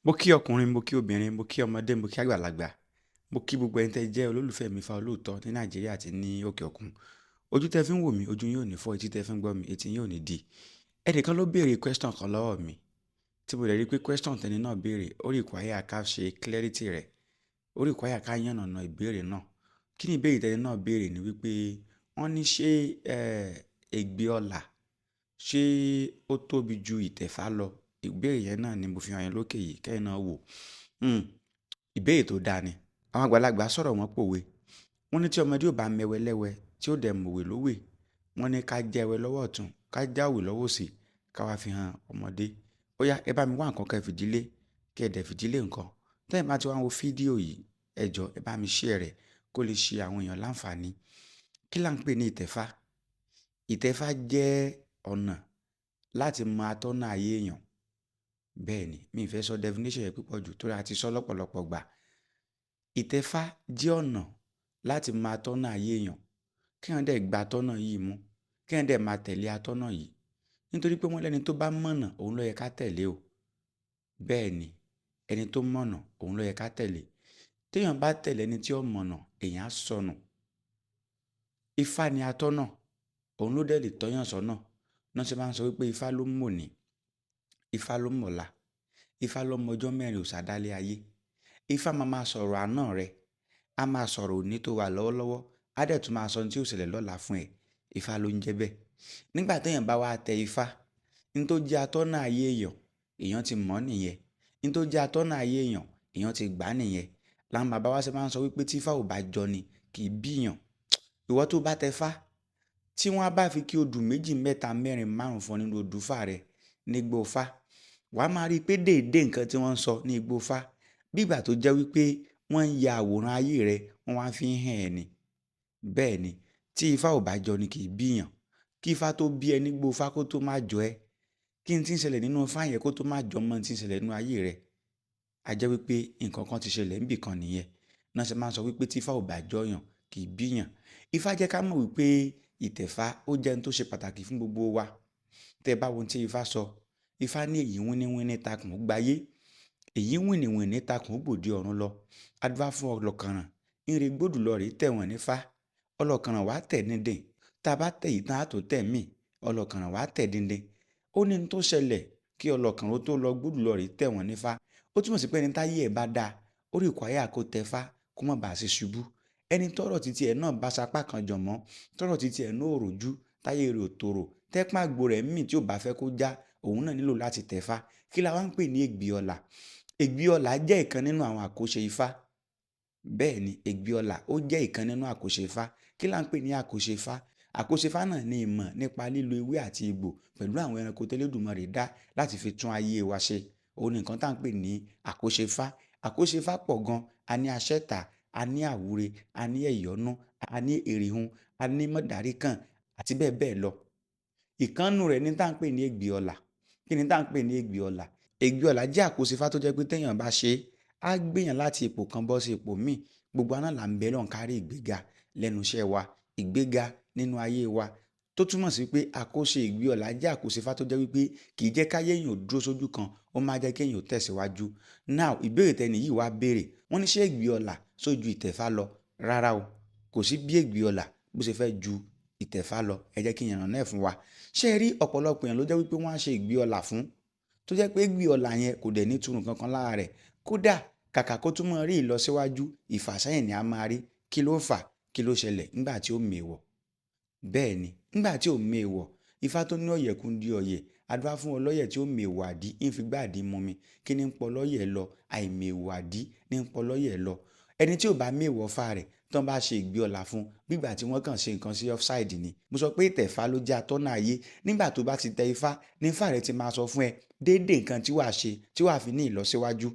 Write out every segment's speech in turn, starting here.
Mo kí ọkùnrin, mo kí obìnrin, mo kí ọmọdé, mo kí àgbàlagbà. Mo kí gbogbo ẹni tẹ́ jẹ́ olólùfẹ́ mi fa olóòótọ́ ní Nàìjíríà àti ní òkè òkun. Ojú tẹ́ fi ń wò mí, ojú yín ò ní fọ́, etí tẹ́ fi ń gbọ́ mi, etí yín ò ní di. Ẹnìkan ló béèrè question kan lọ́wọ́ mi, tí mo dẹ̀ rí pé question tẹni náà béèrè, ó require ká ṣe clarity rẹ̀, ó require ká yànnàná ìbéèrè náà. Kí ni ìbéèrè tẹni náà béèrè ni wípé wọ́n ní ṣé ègbé ọlà ṣé ó tóbi ju ìtẹ̀fá lọ? Ìbéèrè yẹn náà ni mo fi hàn yín lókè yìí, kẹ́yìn náà wò. Ìbéèrè tó dáa ni. Àwọn àgbàlagbà sọ̀rọ̀ wọn pòwe. Wọ́n ní tí ọmọdé ò bá mẹwẹ lẹ́wẹ tí ó dẹ̀ mọ̀wé lówè, wọ́n ní ká jẹ́ ẹwẹ lọ́wọ́ ọ̀tún, ká já òwe lọ́wọ́ òsì, ká wá fi hàn ọmọdé. Ó yá, ẹ bá mi wá nǹkan kẹ́ fìdílé, kẹ́ ẹ dẹ̀ fìdílé nǹkan. Tẹ́yìn bá ti wá wo fídíò yìí, ẹ jọ̀ọ́ ẹ bá mi share rẹ̀ kó lè ṣe àwọn èèyàn láǹfààní. Kí là ń pè ní ìtẹ̀fá? Ìtẹ̀fá jẹ́ ọ̀nà láti mọ atọ́nà ayé èèyàn. Bẹ́ẹ̀ ni, mi ì fẹ́ sọ definition yẹn púpọ̀ jù torí a ti sọ lọ́pọ̀lọpọ̀ gbà. Ìtẹ̀fá jẹ́ ọ̀nà láti mọ atọ́nà ayé èèyàn. Kí èèyàn dẹ̀ gba atọ́nà yìí mú, kí èèyàn dẹ̀ máa tẹ̀lé atọ́nà yìí. Nítorí pé wọ́n lẹ́ni tó bá mọ̀nà òun ló yẹ ká tẹ̀lé o. Bẹ́ẹ̀ ni, ẹni tó mọ̀nà òun ló yẹ ká tẹ̀lé. Téèyàn bá tẹ̀lé ẹni tí ó mọ̀nà, èèyàn á sọnù. Ifá ni atọ́nà, òun ló dẹ̀ lè tọ́yàn sọ́nà. Náà ṣe máa ń sọ wípé Ifá ló mòní, Ifá ló mọ̀la, Ifá ló mọjọ́ mẹ́rin òòṣà dálé ayé. Ifá máa sọ̀rọ̀ àná rẹ̀, á máa sọ̀rọ̀ òní tó wà lọ́wọ́lọ́wọ́, á dẹ̀ tún máa sọ ohun tí ó ṣẹlẹ̀ lọ́la fún ẹ. Ifá ló ń jẹ́ bẹ́ẹ̀. Nígbà téèyàn bá wá tẹ Ifá, ní tó jẹ́ atọ́nà ayé èèyàn, èèyàn ti mọ̀ nìyẹn. Ní tó jẹ́ atọ́nà ayé èèyàn, èèyàn ti gbà nìyẹn. Làwọn bàbá wa ṣe máa ń sọ wípé tí Ifá ò bá jọ ni kì í bíyàn. Ìwọ tó bá tẹ Ifá, tí wọ́n bá fi kí odù méjì, mẹ́ta, mẹ́rin, márùn-ún fún ọ nínú odù Ifá rẹ̀ nígbó Ifá, wàá máa rí pé déédéé nǹkan tí wọ́n ń sọ ní igbó Ifá bí ìgbà tó jẹ́ wípé wọ́n ń ya àwòrán ayé rẹ̀, wọ́n wá fi ń hàn ẹ́ ni. Bẹ́ẹ̀ ni, tí Ifá ò bá jọ ni kì í bíyàn. Kí Ifá tó bí ẹ nígbó Ifá kó tó má jọ ẹ́. Kí n tí ń ṣẹlẹ̀ nínú Ifá yẹn kó tó má jọ mọ́ tí ń ṣẹlẹ̀ nínú ayé rẹ̀. A jẹ́ wípé nǹkan kan ti ṣẹlẹ̀ níbì kan nìyẹn. Náà ṣe máa ń sọ wípé tí Ifá ò bá jọyàn kì í bíyàn. Ifá jẹ́ ká mọ̀ wípé ìtẹ̀fá ó jẹ́ ohun tó ṣe pàtàkì fún gbogbo wa. Tẹ́ bá wo ohun tí Ifá sọ, Ifá ní èyí wíníwíní takùn ó gbayé, èyí wìnìwìnì takùn ó gbòde ọ̀run lọ. Adúfá fún ọlọ́kànràn, ńre gbódù lọ rèé tẹ̀wọ̀n nífá. Ọlọ́kànràn wá tẹ̀ díndín, tá a bá tẹ̀ yìí tán á tó tẹ̀ mí. Ọlọ́kànràn wá tẹ̀ díndín. Ó ní ní tó ṣẹlẹ̀ kí ọlọ́kànràn ó tó lọ gbódù lọ rèé tẹ̀wọ̀n nífá. Ó túmọ̀ sí pé ẹni táyé ẹ̀ bá dáa, ó require kó tẹfá kó má bàa ṣe ṣubú. Ẹni tọ́rọ̀ títí ẹ̀ náà bá sapá kan jọ̀ mọ́, tọ́rọ̀ títí ẹ̀ náà ò ròjú, táyé rẹ̀ ò tòrò, tẹ́pá àgbo rẹ̀ mì tí ò bá fẹ́ kó já, òun náà nílò láti tẹ̀fá. Kí la wá ń pè ní ègbé ọlà? Ègbé ọlà jẹ́ ìkan nínú àwọn àkóṣe Ifá. Bẹ́ẹ̀ ni, ègbé ọlà ó jẹ́ ìkan nínú àkóṣe Ifá. Kí là ń pè ní àkóṣe Ifá? Àkóṣe Ifá náà ni ìmọ̀ nípa lílo ewé àti egbò pẹ̀lú àwọn ẹranko tẹ́lẹ̀dùmarè dá láti fi tún ayé wa ṣe. Òun ni nǹkan tá à ń pè ní àkóṣe Ifá. Àkóṣe Ifá pọ̀ gan. A ní aṣẹ́tà, a ní àwúre, a ní ẹ̀yọ́nú, a ní èrèhun, a ní mọ̀dáríkàn àti bẹ́ẹ̀ bẹ́ẹ̀ lọ. Ìkánnú rẹ̀ ní tá à ń pè ní ègbé ọlà. Kí ni tá à ń pè ní ègbé ọlà? Ègbé ọlà jẹ́ àkóṣe Ifá tó jẹ́ pé téèyàn bá ṣe é, á gbéyàn láti ipò kan bọ́ sí ipò míì. Gbogbo wa náà là ń bẹ Ọlọ́run ká rí ìgbéga lẹ́nu iṣẹ́ wa, ìgbéga nínú ayé wa. Tó túmọ̀ sí pé àkóṣe ègbé ọlà jẹ́ àkóṣe Ifá tó jẹ́ wípé kì í jẹ́ káyé èèyàn dúró sójú kan, ó máa jẹ́ kéèyàn ó tẹ̀síwájú. Now, ìbéèrè tẹni yìí wá béèrè, wọ́n ní ṣé ègbé ọlà ṣó ju ìtẹ̀fá lọ? Rárá o, kò sí bí ègbé ọlà bó ṣe fẹ́ ju ìtẹ̀fá lọ. Ẹ jẹ́ kí n yànnàná ẹ̀ fún wa. Ṣé ẹ rí ọ̀pọ̀lọpọ̀ èèyàn ló jẹ́ wípé wọ́n á ṣe ègbé ọlà fún, tó jẹ́ pé ègbé ọlà yẹn kò dẹ̀ ní ìtumọ̀ kankan lára rẹ̀. Kódà kàkà kó tún máa rí ìlọsíwájú, ìfàsẹ́yìn ni a máa rí. Kí ló fà? Kí ló ṣẹlẹ̀ nígbà tí ó mèwọ̀? Bẹ́ẹ̀ ni, nígbà tí ò mèwọ̀, Ifá tó ní ọ̀yẹ̀kún di ọ̀yẹ̀, adúfá fún ọlọ́yẹ̀ tí ó mèwọ̀ àdí, ń fi gbá àdí mú mi. Kí ni ń pọ lọ́yẹ̀ lọ? Àìmèwọ̀ àdí ní ń pọ lọ́yẹ̀ lọ. Ẹni tí ò bá mèwọ̀ Ifá rẹ̀ tán bá ṣe ìgbé ọlà fún, bí ìgbà tí wọ́n kàn ṣe nǹkan sí offside ni. Mo sọ pé ìtẹ̀fá ló jẹ́ atọ́nà ayé. Nígbà tó bá ti tẹ Ifá, ní Ifá rẹ̀ ti máa sọ fún ẹ déédéé nǹkan tí wàá ṣe tí wàá fi ní ìlọsíwájú.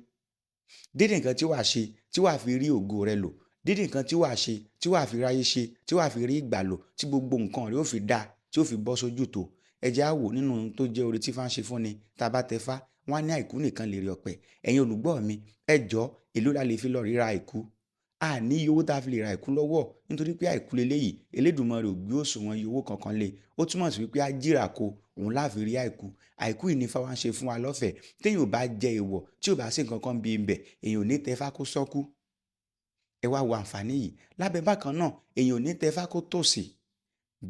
Déédéé nǹkan tí wàá ṣe tí wàá fi rí ògo rẹ lò. Déédéé nǹkan tí wàá ṣe tí wàá fi ráyé ṣe, tí wàá fi rí ìgbà lò, tí gbogbo nǹkan rẹ ó fi dá, tí ó fi bọ́ sójú tó. Ẹ jẹ́ á wò nínú ohun tó jẹ́ oore tí Ifá ń ṣe fún ni. Tá a bá tẹ Ifá, wọ́n á ní àìkú nìkan lèrè ọ̀pẹ. Ẹ̀yin olùgbọ́ mi, ẹ jọ̀ọ́ èló la lè fi lọ ríra àìkú? a ní iye owó tá a fi lè ra àìkú lọ́wọ́ nítorí pé àìkú leléyìí Elédùmarè ò gbé òṣùwọ̀n iye owó kankan lé ó túmọ̀ sí wípé ajíra ko òun láfi rí àìkú àìkú yìí ní Ifá wa ń ṣe fún wa lọ́fẹ̀ẹ́ téèyàn ò bá jẹ èèwọ̀ tí ò bá sí nǹkan kan bí ibẹ̀ èèyàn ò ní tẹfá kó sọ́kú ẹ wá wo àǹfààní yìí lábẹ́ bákan náà èèyàn ò ní tẹfá kó tòṣì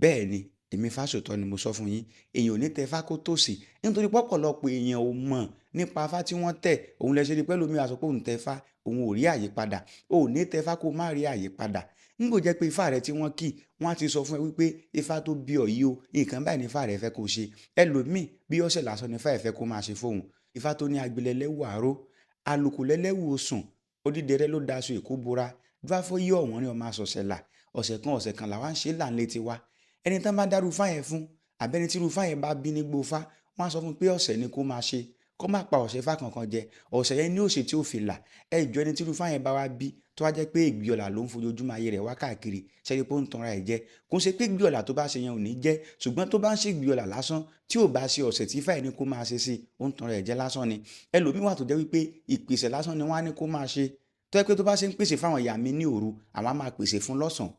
bẹ́ẹ̀ ni èmi Fásòtọ́ ni mo sọ fún yín èèyàn ò ní tẹfá kó tòṣì nítorí pọ́pọ̀lọpọ̀ èèyàn ò mọ̀ nípa afá tí wọ́n tẹ̀ òun lẹ ṣe rí pẹ́lú mi àsopọ̀ òun tẹfá òun ò rí àyípadà ò ní tẹfá kó má rí àyípadà nígbò jẹ́ pé ifá rẹ tí wọ́n kì wọ́n á ti sọ fún ẹ wípé ifá tó bí ọ yìí o nǹkan báyìí ní ifá rẹ fẹ́ kó ṣe ẹlòmíì bí ọ̀sẹ̀ lásán ní ifá ẹ̀ fẹ́ kó máa ṣe fóun ifá tó ní agbilẹ̀lẹ́wù àró alùkò lẹ́lẹ́wù osùn odídẹrẹ́ ló daṣọ èkó bora dúráfọ́ yí ọ̀wọ́n ní ọmọ asọ̀sẹ̀là ọ̀sẹ̀ kan làwa ń ṣe là ń létí wa ẹni tán bá dárú fáyẹn fún àbẹ́ni tí irú fáyẹn bá bí nígbó fá wọ́n á sọ fún pé ọ̀sẹ̀ ni kó máa ṣe kó má pa ọ̀sẹ̀ fá kankan jẹ ọ̀sẹ̀ yẹn ní òṣè tí ó fi là ẹjọ́ ẹni tí irú fáyẹn bá wá bí tó wá jẹ́ pé ìgbìọ̀là ló ń fojoojúmọ́ ayé rẹ̀ wá káàkiri ṣẹ́ni pé ó ń tanra ẹ̀ jẹ kò ń ṣe pé ìgbìọ̀là tó bá ṣe yẹn ò ní jẹ́ ṣùgbọ́n tó bá ń ṣe ìgbìọ̀là lásán tí ò bá ṣe ọ̀sẹ̀ tí fáyẹn ní kó máa ṣe sí ó ń tanra ẹ̀ jẹ lásán ni ẹlòmíì wà tó jẹ́ wípé ìpèsè lásán ni wọ́n á ní kó máa ṣe tó yẹ pé tó bá ṣe ń pèsè fáwọn ìyá mi ní òru àwọn á máa pèsè fún lọ́sàn-án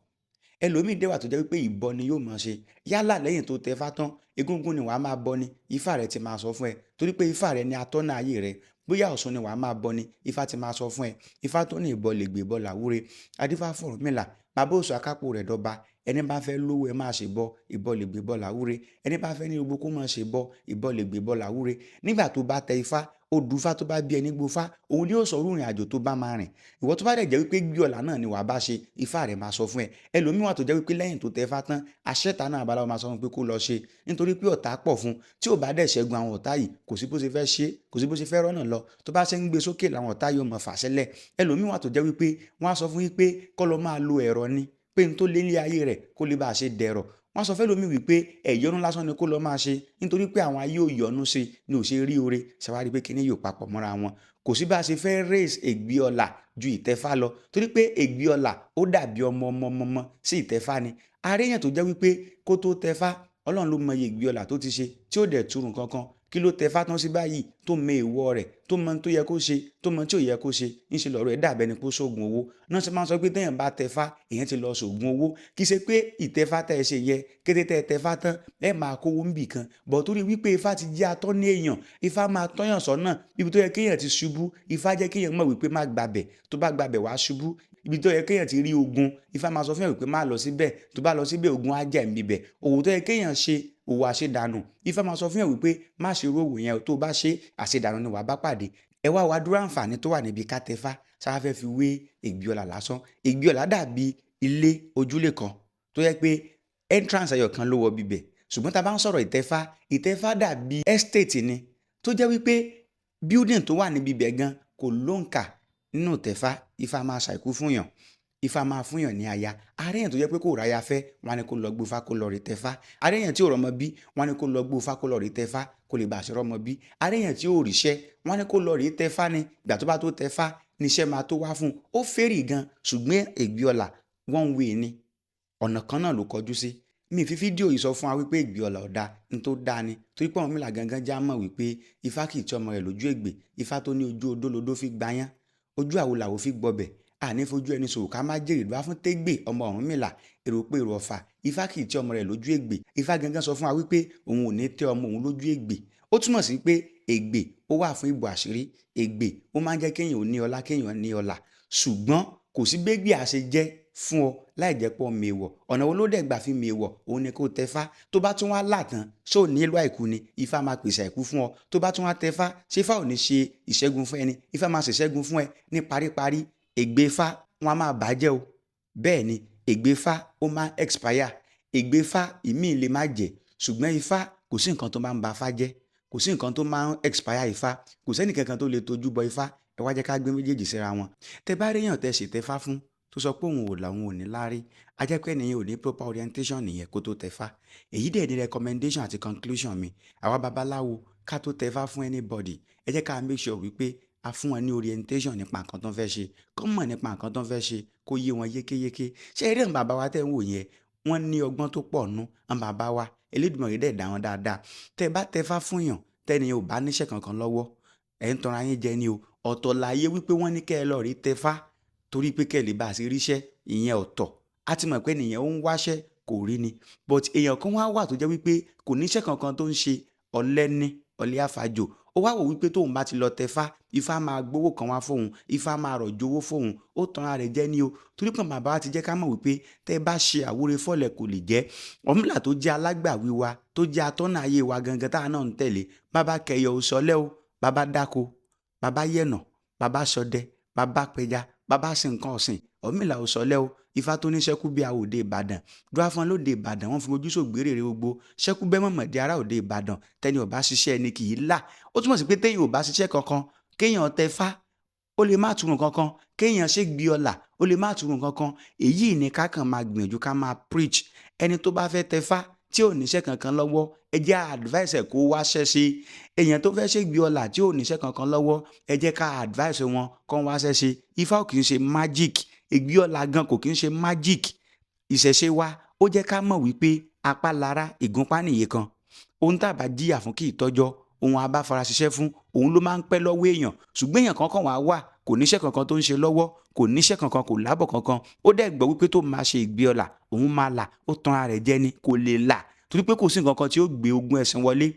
ẹlòmíì dẹ́wà tó jẹ́ wípé ìbọ ni yóò máa ṣe yálà lẹ́yìn tó tẹfá tán egúngún ni wàá máa bọ ni ifá rẹ ti máa sọ fún ẹ torí pé ifá rẹ ni atọ́nà ayé rẹ bóyá Ọ̀ṣun ni wàá máa bọ ni ifá ti máa sọ fún ẹ ifá tó ní ìbọ lè gbé bọ làwúre adífá fọ̀rúnmìlà bàbá Òṣù akápò rẹ̀ dọ́ba ẹni bá fẹ́ lówó ẹ máa ṣe bọ ìbọ lè gbé bọ làwúre ẹni bá fẹ́ ní gbogbo kó máa ṣe bọ ìbọ lè gbé bọ làwúre nígbà tó bá tẹ ifá odùfá tó bá bí ẹni gbófá òun ni yóò sọ orú ìrìn àjò tó bá máa rìn ìwọ tó bá dẹ̀ jẹ́ wípé gbíọ̀là náà ni wàá bá ṣe ifá rẹ̀ máa sọ fún ẹ ẹlòmíì wà tó jẹ́ wípé lẹ́yìn tó tẹ ifá tán aṣẹ́ta náà abaláwo máa sọ fún pé kó lọ ṣe nítorí pé ọ̀tá pọ̀ fún tí ò bá dẹ̀ ṣẹ́gun àwọn ọ̀tá yìí kò sí bó ṣe fẹ́ ṣe kò sí bó ṣe fẹ́ rọ́nà lọ tó bá ṣe ń gbé sókè làwọn ọ̀tá yóò mọ̀ fà sílẹ̀ ẹlòmíì wà tó jẹ́ wípé wọ́n á sọ fún wípé kó lọ máa lo ẹ̀rọ ni pé n tó lé ní ayé rẹ̀ kó lè bá a ṣe dẹ̀rọ̀ wọ́n sọ fẹ́ lómi wípé ẹ̀yọ́nú lásán ni kó lọ máa ṣe nítorí pé àwọn ayé ò yọ́nú sí ni ò ṣe rí oore ṣàwárí pé kíní yóò papọ̀ mọ́ra wọn kò sí bá a ṣe fẹ́ raise ègbé ọlà ju ìtẹ́fá lọ torí pé ègbé ọlà ó dàbí ọmọ sí ìtẹ́fá ni aréyàn tó jẹ́ wípé kó tó tẹ́fá Ọlọ́run ló mọ iye ègbé ọlà tó ti ṣe tí ó dẹ̀ túrùn kankan kí ló tẹfá tán sí báyìí tó mọ èèwọ̀ rẹ̀ tó mọ tó yẹ kó ṣe tó mọ tí ò yẹ kó ṣe ńṣe lọ́rọ̀ ẹ̀ dàbẹ́ ni kó sóògùn owó náà ṣe máa ń sọ pé téèyàn bá tẹfá èèyàn ti lọ sóògùn owó kì í ṣe pé ìtẹfá tẹ́ ẹ ṣe yẹ kété tẹ́ ẹ tẹfá tán ẹ máa kówó ń bì kan bọ̀ torí wípé ifá ti jẹ́ atọ́ ní èèyàn ifá máa tọ́yàn sọ́nà ibi tó yẹ kéèyàn ti ṣubú ifá jẹ́ kéèyàn mọ̀ wípé má gbàbẹ̀ tó bá gbàbẹ̀ wá ṣubú ibi tó yẹ kéèyàn ti rí ogun ifá máa sọ fún yàn wípé má lọ síbẹ̀ tó bá lọ síbẹ̀ ogun á jà níbẹ̀ òwò tó yẹ kéèyàn ṣe òwò àṣedànù ifá máa sọ fún yàn wípé má ṣe irú òwò yẹn tó bá ṣe àṣedànù ni wàá bá pàdé ẹ wá wá dúró àǹfààní tó wà níbi ká tẹfá sáfá fẹ́ fi wé ègbíọlà lásán ègbíọlà dàbí ilé ojúlé kan tó yẹ pé entrance ẹyọ kan ló wọ bíbẹ̀ ṣùgbọ́n tá a bá ń sọ̀rọ̀ ìtẹfá dàbí estate ni tó jẹ́ wípé building tó wà níbi ibẹ̀ gan kò lóǹkà nínú ìtẹfá ifá máa ṣàìkú fún yàn ifá máa fún yàn ní aya aréyàn tó jẹ́ pé kò ráya fẹ́ wọn ni kó lọ gbófá kó lọ rí tẹfá aréyàn tí ò rọmọ bí wọn ni kó lọ gbófá kó lọ rí tẹfá kó lè bá àṣẹ rọmọ bí aréyàn tí ò ríṣẹ́ wọn ni kó lọ rí tẹfá ni ìgbà tó bá tó tẹfá níṣẹ́ máa tó wá fún un ó fẹ́rì gan ṣùgbọ́n ègbíọlà one way ni ọ̀nà kan náà ló kọjú sí mi fi fídíò yìí sọ fún wa wípé ègbíọlà ọ̀dà ní tó dáa ni torí pé àwọn mílà gangan já mọ̀ wípé ifá kì í tí ọmọ rẹ̀ lójú ègbè ifá tó ní ojú odó lodó fi gbayán ojú àwo làwo fi gbọbẹ̀ àní fojú ẹni sòwò ká má jèrè ló wá fún tégbè ọmọ Ọ̀rúnmìlà èrò pé èrò ọ̀fà ifá kì í tí ọmọ rẹ̀ lójú ègbè ifá gangan sọ fún wa wípé òun ò ní tẹ ọmọ òun lójú ègbè ó túmọ̀ sí pé ègbè ó wà fún ìbò àṣírí ègbè ó máa ń jẹ́ kéèyàn ò ní ọlá kéèyàn ní ọlà ṣùgbọ́n kò sí gbégbé àṣẹ jẹ́ fún ọ láì jẹ́ pọ̀ mèèwọ̀ ọ̀nà wo ló dẹ̀ gbà fi mèèwọ̀ òun ni kò tẹfá tó bá tún wá látàn ṣó nílò àìkú ni ifá máa pèsè àìkú fún ọ tó bá tún wá tẹfá ṣé ifá ò ní ṣe ìṣẹ́gun fún ẹni ifá máa ṣèṣẹ́gun fún ẹ ní paríparí ègbé fá wọn a máa bàjẹ́ o bẹ́ẹ̀ ni ègbé fá ó máa expire ègbé fá ìmíì lè má jẹ́ ṣùgbọ́n ifá kò sí nǹkan tó máa ń ba fá jẹ́ kò sí nǹkan tó máa ń expire ifá kò sẹ́nì kankan tó lè tojú bọ ifá ẹ wá jẹ́ ká gbé méjèèjì síra wọn tẹ bá ríyàn tẹ ṣètẹfá fún tó sọ pé òun ò làwọn ò ní láárí a jẹ́ pé ẹnìyẹn ò ní proper orientation nìyẹn kó tó tẹfá èyí dẹ̀ ní recommendation àti conclusion mi àwa babaláwo ká tó tẹfá fún anybody ẹ jẹ́ ká make sure wípé a fún wọn ní orientation nípa nǹkan tó ń fẹ́ ṣe kọ́ mọ̀ nípa nǹkan tó ń fẹ́ ṣe kó yé wọn yékéyéké ṣé eré àwọn bàbá wa tẹ́ ń wò yẹn wọ́n ní ọgbọ́n tó pọ̀ nú àwọn bàbá wa Elédùmarè dẹ̀ dá wọn dáadáa tẹ́ bá tẹfá fún yàn tẹ́niyẹn ò bá níṣẹ́ kankan lọ́wọ́ ẹ̀ ń tanra yín jẹ ni o ọ̀tọ̀ láyé wípé wọ́n ní kẹ́ ẹ lọ rí tẹfá torí pé kẹ́ lè bá a ṣe ríṣẹ́ ìyẹn ọ̀tọ̀ a ti mọ̀ pé nìyẹn ó ń wáṣẹ́ kò rí ni but èèyàn kan wá wà tó jẹ́ wípé kò níṣẹ́ kankan tó ń ṣe ọ̀lẹ ní ọ̀lẹ àfàjò ó wá wò wípé tóun bá ti lọ tẹfá ifá máa gbowó kan wá fóun ifá máa rọ̀jò owó fóun ó tan ara rẹ̀ jẹ́ ní o torí pé bàbá wa ti jẹ́ ká mọ̀ wípé tẹ́ ẹ bá ṣe àwúre fọ́lẹ̀ kò lè jẹ́ Ọ̀rúnmìlà tó jẹ́ alágbàwí wa tó jẹ́ atọ́nà ayé wa gangan táwa náà ń tẹ̀lé bàbá kẹyọ òṣọlẹ́ o bàbá dáko bàbá yẹ̀nà bàbá ṣọdẹ bàbá pẹja bàbá sin nǹkan ọ̀sìn Ọ̀rúnmìlà òṣọlẹ́ o ifá tó ní ṣẹ́kú bí àwòdè Ìbàdàn dúrà fún lóde Ìbàdàn wọ́n fi mojú sògbérè rẹ gbogbo ṣẹ́kú bẹ́ mọ̀mọ̀dé ará òde Ìbàdàn tẹ́ni ò bá ṣiṣẹ́ ẹni kì í là ó túmọ̀ sí pé téèyàn ò bá ṣiṣẹ́ kankan kéèyàn tẹfá ó lè má túrun kankan kéèyàn ṣègbè ọlà ó lè má túrun kankan èyí ni ká kàn máa gbìyànjú ká máa preach ẹni tó bá fẹ́ tẹfá tí ò níṣẹ́ kankan lọ́wọ́ ẹ jẹ́ advice ẹ̀ kó wáṣẹ́ ṣe èèyàn tó fẹ́ ṣègbè ọlà tí ò níṣẹ́ kankan lọ́wọ́ ẹ jẹ́ ká advice wọn kán wáṣẹ́ ṣe ifá ò kì í ṣe magic ègbè ọlà gan kò kì í ṣe magic ìṣẹ̀ṣe wa ó jẹ́ ká mọ̀ wípé apá lára ìgúnpá nìyé kan ohun tá a bá jìyà fún kì í tọ́jọ́ ohun a bá fara ṣiṣẹ́ fún òun ló máa ń pẹ́ lọ́wọ́ èèyàn ṣùgbọ́n èèyàn kankan wà kò níṣẹ́ kankan tó ń ṣe lọ́wọ́ kò níṣẹ́ kankan kò lábọ̀ kankan ó dẹ̀ gbọ́ wípé tó máa ṣe ìgbé ọlà òun máa là ó tan ara rẹ̀ jẹ ni kò lè là torí pé kò sí nǹkan kan tí ó gbé ogún ẹ̀sìn wọlé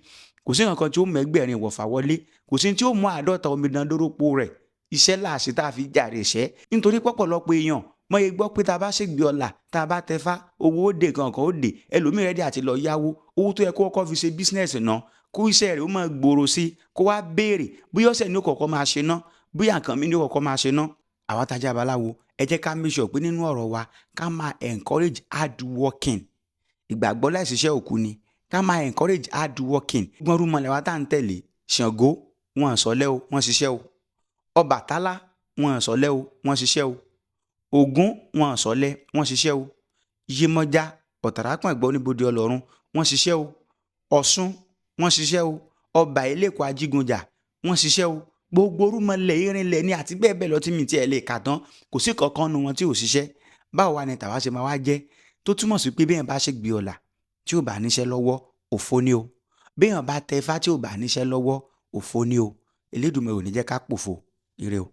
kò sí nǹkan kan tí ó mẹ́gbẹ̀rin ìwọ̀fà wọlé kò sí tí ó mú 50 omidan dórópó rẹ̀ iṣẹ́ láàṣẹ tá a fi jàre iṣẹ́ nítorí pọ̀pọ̀lọpọ̀ èèyàn mọ̀ yẹ gbọ́ pé tá a bá ṣègbè ọlà tá a bá tẹfá owó ó dé kankan ó dé ẹlòmíì rẹ́dí àti lọ yáwó owó tó yẹ kó kọ́kọ́ fi ṣe bísínẹ́sì náà kó iṣẹ́ rẹ̀ ó máa gbòòrò sí kó wá béèrè bóyá ọ̀sẹ̀ ní ó kọ̀ọ̀kan máa ṣe ná bóyá nǹkan mi ní ó kọ̀ọ̀kan máa ṣe ná àwa tajà babaláwo ẹ jẹ́ ká make sure pé nínú ọ̀rọ̀ wa ká máa encourage hard working ìgbàgbọ́ láìsíṣẹ́ òkú ni ká máa encourage hard working gbọ́n rúmọlẹ̀ wa tá à ń tẹ̀lé Ṣàngó wọn sọlẹ́ o wọ́n ṣiṣẹ́ o Ọbàtálá wọn sọlẹ́ o wọ́n ṣiṣẹ́ o Ògún wọn sọlẹ́ wọ́n ṣiṣẹ́ o Yemọja Ọ̀tàràpọ̀ngbọ̀ oníbodè Ọlọ́run wọ́n ṣiṣẹ́ o Ọ̀ṣun wọ́n ṣiṣẹ́ o Ọba Ìlẹ̀kọ̀ Ajígunjà wọ́n ṣiṣẹ́ o gbogbo orúmọlẹ̀ irinlẹ̀ ní àti bẹ́ẹ̀ bẹ́ẹ̀ lọ tí mi tiẹ̀ lè kà tán kò sí kankan nu wọn tí ò ṣiṣẹ́ báwo wá ni tàwa ṣe máa wá jẹ́ tó túmọ̀ sí pé béèyàn bá ṣègbè ọlà tí ò bá níṣẹ́ lọ́wọ́ òfo ni o béèyàn bá tẹfá tí ò bá níṣẹ́ lọ́wọ́ òfo ni o Elédùmarè ò ní jẹ́ ká pòfo ire o.